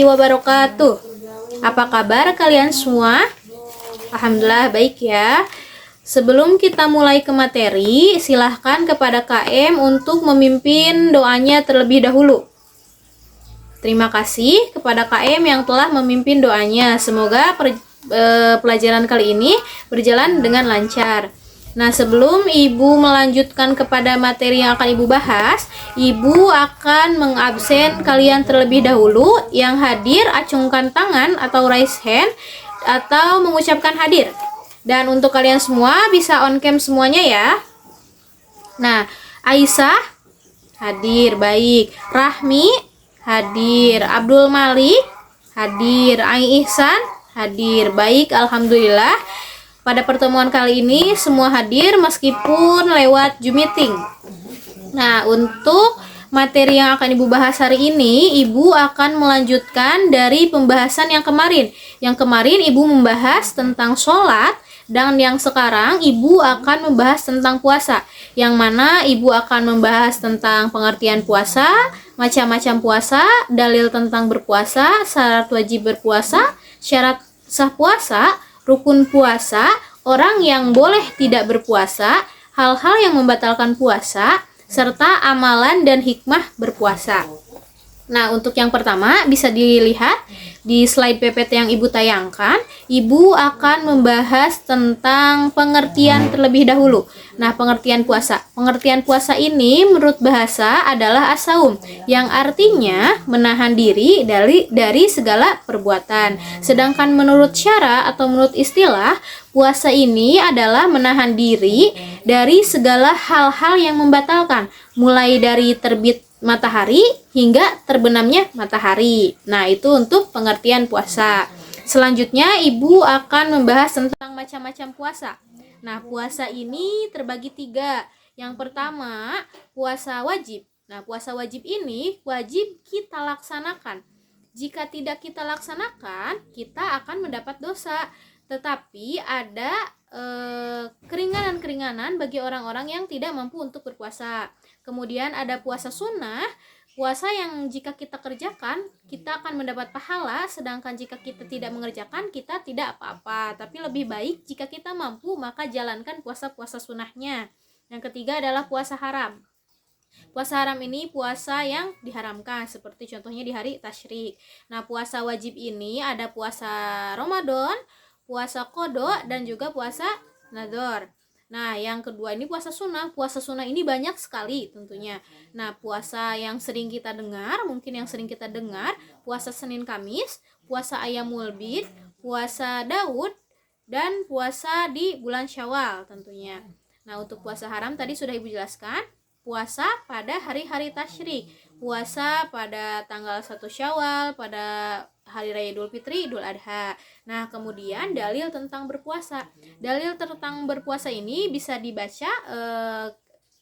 wabarakatuh. Apa kabar kalian semua? Alhamdulillah baik ya. Sebelum kita mulai ke materi, silahkan kepada KM untuk memimpin doanya terlebih dahulu. Terima kasih kepada KM yang telah memimpin doanya. Semoga pelajaran kali ini berjalan dengan lancar. Nah, sebelum Ibu melanjutkan kepada materi yang akan Ibu bahas, Ibu akan mengabsen kalian terlebih dahulu. Yang hadir acungkan tangan atau raise hand atau mengucapkan hadir. Dan untuk kalian semua bisa on cam semuanya ya. Nah, Aisyah hadir, baik. Rahmi hadir, Abdul Malik hadir, Ai Ihsan hadir, baik, alhamdulillah. Pada pertemuan kali ini semua hadir meskipun lewat Zoom meeting. Nah, untuk materi yang akan Ibu bahas hari ini, Ibu akan melanjutkan dari pembahasan yang kemarin. Yang kemarin Ibu membahas tentang sholat, dan yang sekarang Ibu akan membahas tentang puasa. Yang mana Ibu akan membahas tentang pengertian puasa, macam-macam puasa, dalil tentang berpuasa, syarat wajib berpuasa, syarat sah puasa, rukun puasa, orang yang boleh tidak berpuasa, hal-hal yang membatalkan puasa, serta amalan dan hikmah berpuasa. Nah, untuk yang pertama bisa dilihat di slide PPT yang Ibu tayangkan. Ibu akan membahas tentang pengertian terlebih dahulu. Nah, pengertian puasa. Pengertian puasa ini menurut bahasa adalah as-saum, yang artinya menahan diri dari segala perbuatan. Sedangkan menurut syara atau menurut istilah, puasa ini adalah menahan diri dari segala hal-hal yang membatalkan, mulai dari terbit matahari hingga terbenamnya matahari. Nah, itu untuk pengertian puasa. Selanjutnya, Ibu akan membahas tentang macam-macam puasa. Nah, puasa ini terbagi 3. Yang pertama, puasa wajib. Nah, puasa wajib ini wajib kita laksanakan. Jika tidak kita laksanakan, kita akan mendapat dosa. Tetapi ada keringanan-keringanan bagi orang-orang yang tidak mampu untuk berpuasa. Kemudian ada puasa sunnah, puasa yang jika kita kerjakan, kita akan mendapat pahala, sedangkan jika kita tidak mengerjakan, kita tidak apa-apa. Tapi lebih baik jika kita mampu, maka jalankan puasa-puasa sunnahnya. Yang ketiga adalah puasa haram. Puasa haram ini puasa yang diharamkan, seperti contohnya di hari tasyrik. Nah, puasa wajib ini ada puasa Ramadan, puasa qadha, dan juga puasa nadhar. Nah, yang kedua ini puasa sunnah. Puasa sunnah ini banyak sekali tentunya. Nah, puasa yang sering kita dengar, puasa Senin Kamis, puasa Ayyamul Bid, puasa Daud, dan puasa di bulan Syawal tentunya. Nah, untuk puasa haram tadi sudah Ibu jelaskan. Puasa pada hari-hari tasyrik, puasa pada tanggal 1 Syawal, pada hari raya Idul Fitri, Idul Adha. Nah, kemudian dalil tentang berpuasa. Dalil tentang berpuasa ini bisa dibaca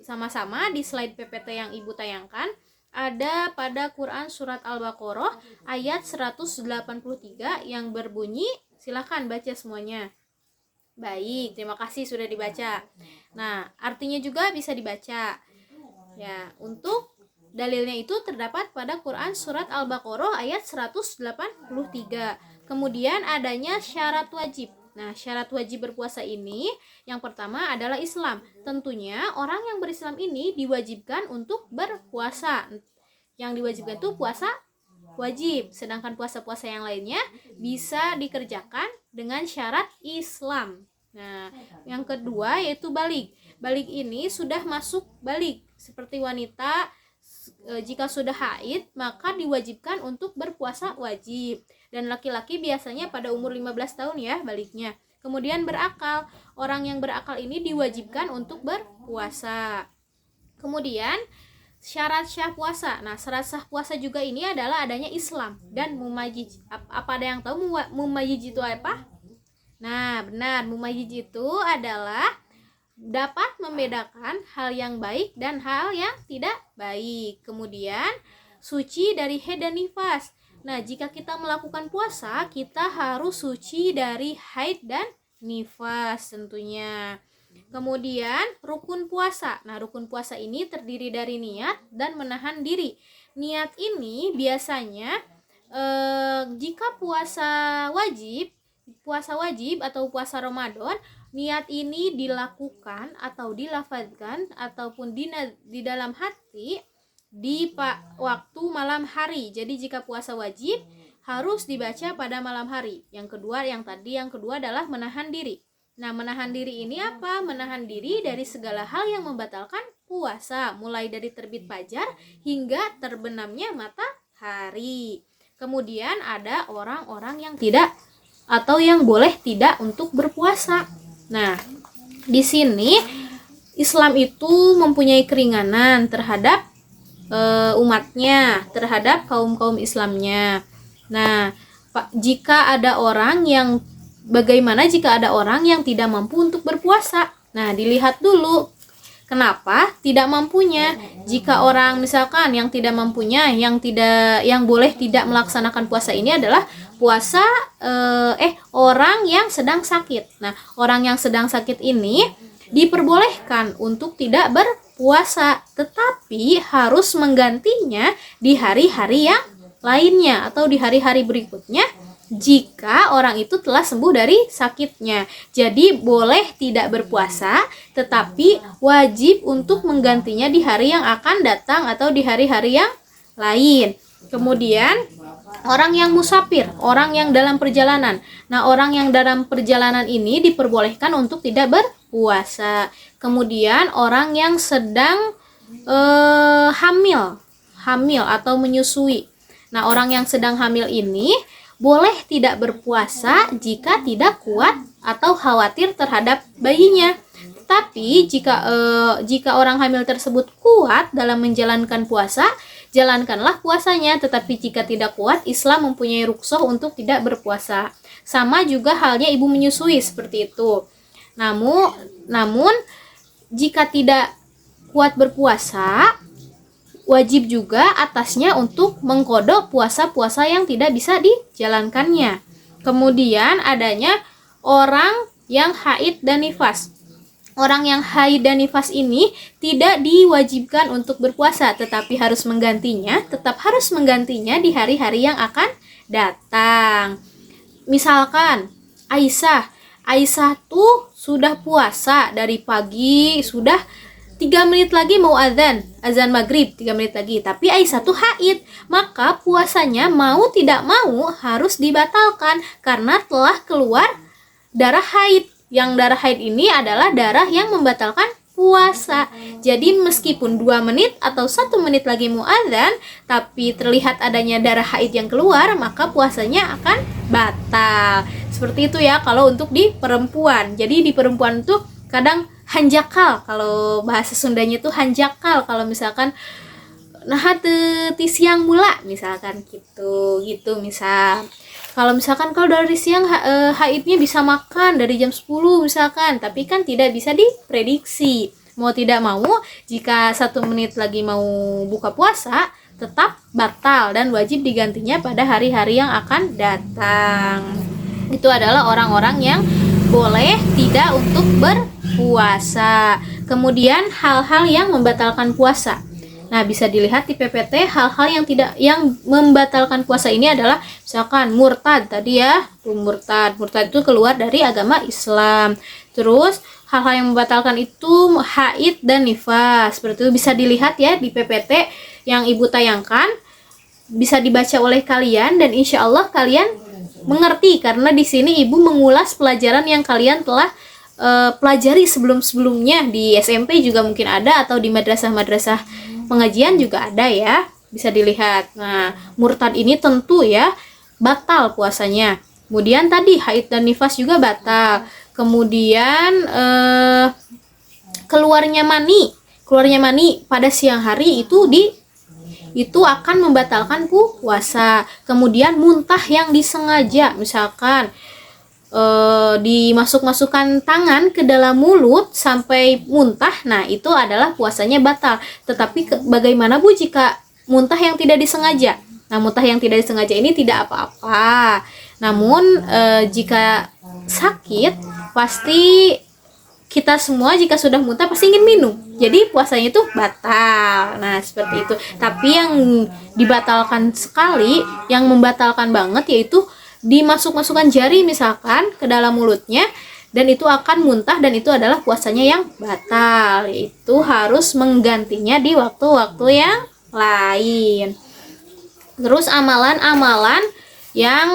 sama-sama di slide PPT yang Ibu tayangkan. Ada pada Quran surat Al-Baqarah ayat 183 yang berbunyi, silahkan baca semuanya. Baik, terima kasih sudah dibaca. Nah, artinya juga bisa dibaca. Ya, untuk dalilnya itu terdapat pada Quran surat Al-Baqarah ayat 183. Kemudian adanya syarat wajib. Nah, syarat wajib berpuasa ini yang pertama adalah Islam. Tentunya orang yang berislam ini diwajibkan untuk berpuasa. Yang diwajibkan itu puasa wajib. Sedangkan puasa-puasa yang lainnya bisa dikerjakan dengan syarat Islam. Nah, yang kedua yaitu balik. Balik ini sudah masuk balik. Seperti wanita jika sudah haid maka diwajibkan untuk berpuasa wajib, dan laki-laki biasanya pada umur 15 tahun ya baliknya. Kemudian berakal, orang yang berakal ini diwajibkan untuk berpuasa. Kemudian syarat sah puasa. Nah, syarat sah puasa juga ini adalah adanya Islam dan mumayyiz. Apa ada yang tahu mumayyiz itu apa? Nah, benar, mumayyiz itu adalah dapat membedakan hal yang baik dan hal yang tidak baik. Kemudian suci dari haid dan nifas. Nah, jika kita melakukan puasa, kita harus suci dari haid dan nifas tentunya. Kemudian rukun puasa. Nah, rukun puasa ini terdiri dari niat dan menahan diri. Niat ini biasanya jika puasa wajib atau puasa Ramadan, niat ini dilakukan atau dilafazkan ataupun di dalam hati di waktu malam hari. Jadi jika puasa wajib harus dibaca pada malam hari. Yang kedua adalah menahan diri. Nah, menahan diri ini apa? Menahan diri dari segala hal yang membatalkan puasa, mulai dari terbit fajar hingga terbenamnya matahari. Kemudian ada orang-orang yang tidak atau yang boleh tidak untuk berpuasa. Nah, di sini Islam itu mempunyai keringanan terhadap umatnya, terhadap kaum Islamnya. Nah, jika ada orang yang bagaimana jika ada orang yang tidak mampu untuk berpuasa? Nah, dilihat dulu kenapa tidak mampunya. Jika orang misalkan yang tidak mampunya, yang boleh tidak melaksanakan puasa ini adalah orang yang sedang sakit. Nah, orang yang sedang sakit ini diperbolehkan untuk tidak berpuasa, tetapi harus menggantinya di hari-hari yang lainnya atau di hari-hari berikutnya jika orang itu telah sembuh dari sakitnya. Jadi boleh tidak berpuasa, tetapi wajib untuk menggantinya di hari yang akan datang atau di hari-hari yang lain. Kemudian orang yang musafir, orang yang dalam perjalanan. Nah, orang yang dalam perjalanan ini diperbolehkan untuk tidak berpuasa. Kemudian orang yang sedang hamil atau menyusui. Nah, orang yang sedang hamil ini boleh tidak berpuasa jika tidak kuat atau khawatir terhadap bayinya. Tapi jika orang hamil tersebut kuat dalam menjalankan puasa, jalankanlah puasanya. Tetapi jika tidak kuat, Islam mempunyai rukhsah untuk tidak berpuasa. Sama juga halnya ibu menyusui seperti itu. Namun jika tidak kuat berpuasa, wajib juga atasnya untuk mengqadha puasa-puasa yang tidak bisa dijalankannya. Kemudian adanya orang yang haid dan nifas. Orang yang haid dan nifas ini tidak diwajibkan untuk berpuasa, tetapi harus menggantinya di hari-hari yang akan datang. Misalkan Aisyah tuh sudah puasa dari pagi, sudah 3 menit lagi mau azan maghrib 3 menit lagi, tapi Aisyah tuh haid, maka puasanya mau tidak mau harus dibatalkan karena telah keluar darah haid. Yang darah haid ini adalah darah yang membatalkan puasa. Jadi meskipun 2 menit atau 1 menit lagi mau azan, tapi terlihat adanya darah haid yang keluar, maka puasanya akan batal. Seperti itu ya kalau untuk di perempuan. Jadi di perempuan tuh kadang hanjakal, kalau bahasa Sundanya tuh hanjakal, kalau misalkan ti siang mula misalkan gitu misal. Kalau misalkan kalau dari siang haidnya bisa makan dari jam 10 misalkan, tapi kan tidak bisa diprediksi. Mau tidak mau, jika 1 menit lagi mau buka puasa, tetap batal dan wajib digantinya pada hari-hari yang akan datang. Itu adalah orang-orang yang boleh tidak untuk berpuasa. Kemudian hal-hal yang membatalkan puasa. Nah, bisa dilihat di PPT hal-hal yang membatalkan puasa ini adalah misalkan murtad tadi ya, murtad itu keluar dari agama Islam. Terus hal-hal yang membatalkan itu haid dan nifas. Seperti itu bisa dilihat ya di PPT yang Ibu tayangkan. Bisa dibaca oleh kalian dan insya Allah kalian mengerti karena di sini Ibu mengulas pelajaran yang kalian telah pelajari sebelumnya di SMP juga mungkin ada, atau di madrasah-madrasah pengajian juga ada ya, bisa dilihat. Nah, murtad ini tentu ya batal puasanya. Kemudian tadi haid dan nifas juga batal. Kemudian keluarnya mani pada siang hari itu akan membatalkan puasa. Kemudian muntah yang disengaja, misalkan dimasukkan tangan ke dalam mulut sampai muntah, nah itu adalah puasanya batal. Tetapi bagaimana Bu jika muntah yang tidak disengaja? Nah, muntah yang tidak disengaja ini tidak apa-apa. Namun jika sakit, pasti kita semua jika sudah muntah pasti ingin minum. jadi puasanya itu batal. Nah, seperti itu. Tapi yang dibatalkan sekali, yang membatalkan banget yaitu dimasukkan jari misalkan ke dalam mulutnya dan itu akan muntah dan itu adalah puasanya yang batal. Itu harus menggantinya di waktu-waktu yang lain. Terus amalan-amalan yang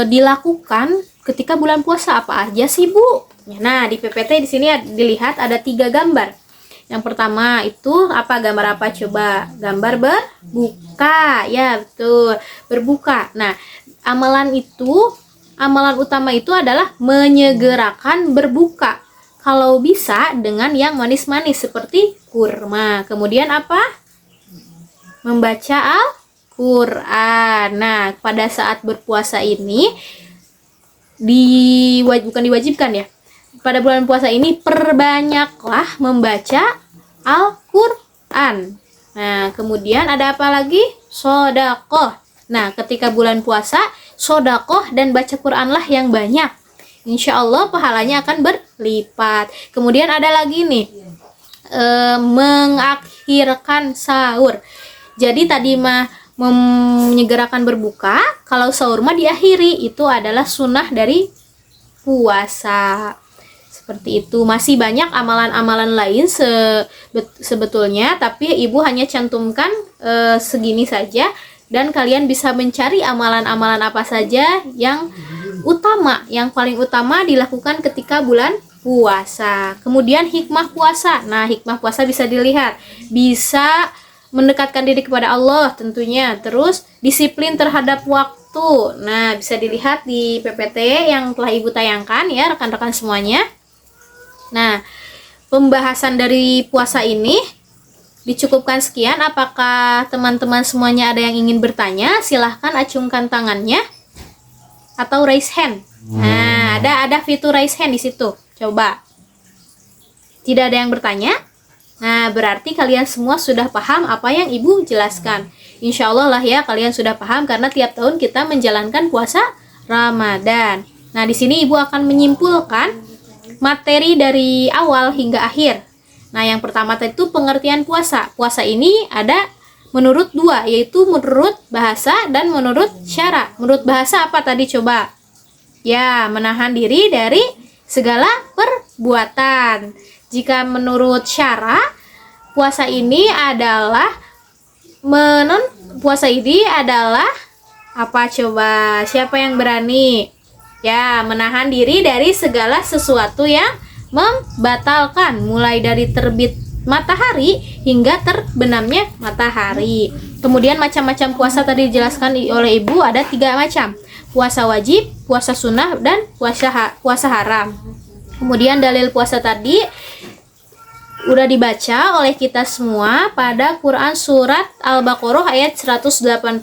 dilakukan ketika bulan puasa apa aja sih, Bu? Nah, di PPT di sini dilihat ada 3 gambar. Yang pertama itu apa, gambar apa coba? Gambar berbuka. Ya, betul. Berbuka. Nah, amalan utama itu adalah menyegerakan berbuka. Kalau bisa dengan yang manis-manis seperti kurma. Kemudian apa? Membaca Al-Qur'an. Nah, pada saat berpuasa ini bukan diwajibkan ya. Pada bulan puasa ini perbanyaklah membaca Al-Qur'an. Nah, kemudian ada apa lagi? Sodakoh. Nah, ketika bulan puasa, sodakoh dan baca Qur'anlah yang banyak. Insya Allah pahalanya akan berlipat. Kemudian ada lagi nih, mengakhirkan sahur. Jadi tadi mah menyegerakan berbuka, kalau sahur mah diakhiri. Itu adalah sunnah dari puasa. Seperti itu. Masih banyak amalan-amalan lain sebetulnya, tapi Ibu hanya cantumkan segini saja dan kalian bisa mencari amalan-amalan apa saja yang utama, yang paling utama dilakukan ketika bulan puasa. Kemudian hikmah puasa. Nah, hikmah puasa bisa dilihat, bisa mendekatkan diri kepada Allah tentunya. Terus disiplin terhadap waktu. Nah, bisa dilihat di PPT yang telah Ibu tayangkan ya rekan-rekan semuanya. Nah, pembahasan dari puasa ini dicukupkan sekian. Apakah teman-teman semuanya ada yang ingin bertanya? Silahkan acungkan tangannya atau raise hand. Nah, ada fitur raise hand di situ. Coba. Tidak ada yang bertanya? Nah, berarti kalian semua sudah paham apa yang Ibu jelaskan. Insya Allah lah ya kalian sudah paham karena tiap tahun kita menjalankan puasa Ramadan. Nah, di sini Ibu akan menyimpulkan materi dari awal hingga akhir. Nah, yang pertama itu pengertian puasa. Puasa ini ada menurut 2, yaitu menurut bahasa dan menurut syara. Menurut bahasa apa tadi coba? Ya, menahan diri dari segala perbuatan. Jika menurut syara, puasa ini adalah apa coba? Siapa yang berani? Ya, menahan diri dari segala sesuatu yang membatalkan, mulai dari terbit matahari hingga terbenamnya matahari. Kemudian macam-macam puasa tadi dijelaskan oleh Ibu ada 3 macam. Puasa wajib, puasa sunnah, dan puasa haram. Kemudian dalil puasa tadi udah dibaca oleh kita semua pada Quran surat Al-Baqarah ayat 183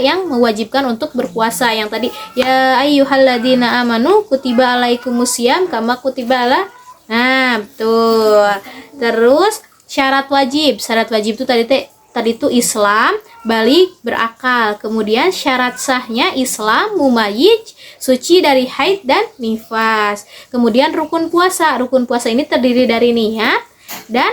yang mewajibkan untuk berpuasa. Yang tadi, ya ayyuhalladzina amanu kutiba alaikumusiyam kama kutiba ala. Nah, betul. Terus syarat wajib itu tadi itu Islam, balik, berakal. Kemudian syarat sahnya Islam, mumayyiz, suci dari haid dan nifas. Kemudian rukun puasa ini terdiri dari niat dan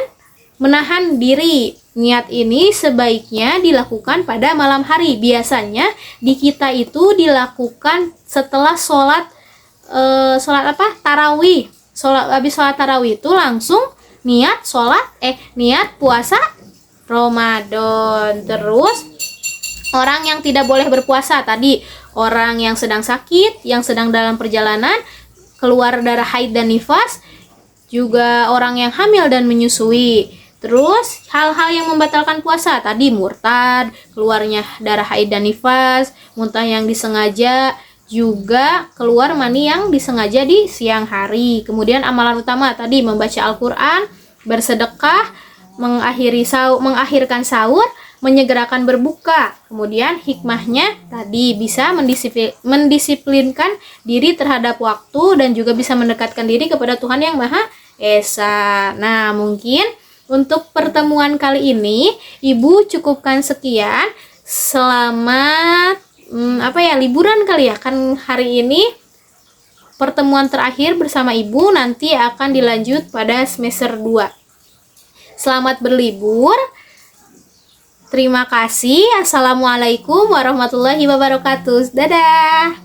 menahan diri. Niat ini sebaiknya dilakukan pada malam hari. Biasanya di kita itu dilakukan setelah sholat tarawih. Habis sholat tarawih itu langsung niat puasa Ramadan. Terus orang yang tidak boleh berpuasa tadi, orang yang sedang sakit, yang sedang dalam perjalanan, keluar darah haid dan nifas, juga orang yang hamil dan menyusui. Terus hal-hal yang membatalkan puasa tadi, murtad, keluarnya darah haid dan nifas, muntah yang disengaja, juga keluar mani yang disengaja di siang hari. Kemudian amalan utama tadi membaca Al-Qur'an, bersedekah, mengakhirkan sahur, menyegerakan berbuka. Kemudian hikmahnya tadi bisa mendisiplinkan diri terhadap waktu dan juga bisa mendekatkan diri kepada Tuhan yang Maha Esa. Nah, mungkin untuk pertemuan kali ini Ibu cukupkan sekian. Selamat liburan kali ya, kan hari ini pertemuan terakhir bersama Ibu, nanti akan dilanjut pada semester 2. Selamat berlibur. Terima kasih. Assalamualaikum warahmatullahi wabarakatuh. Dadah.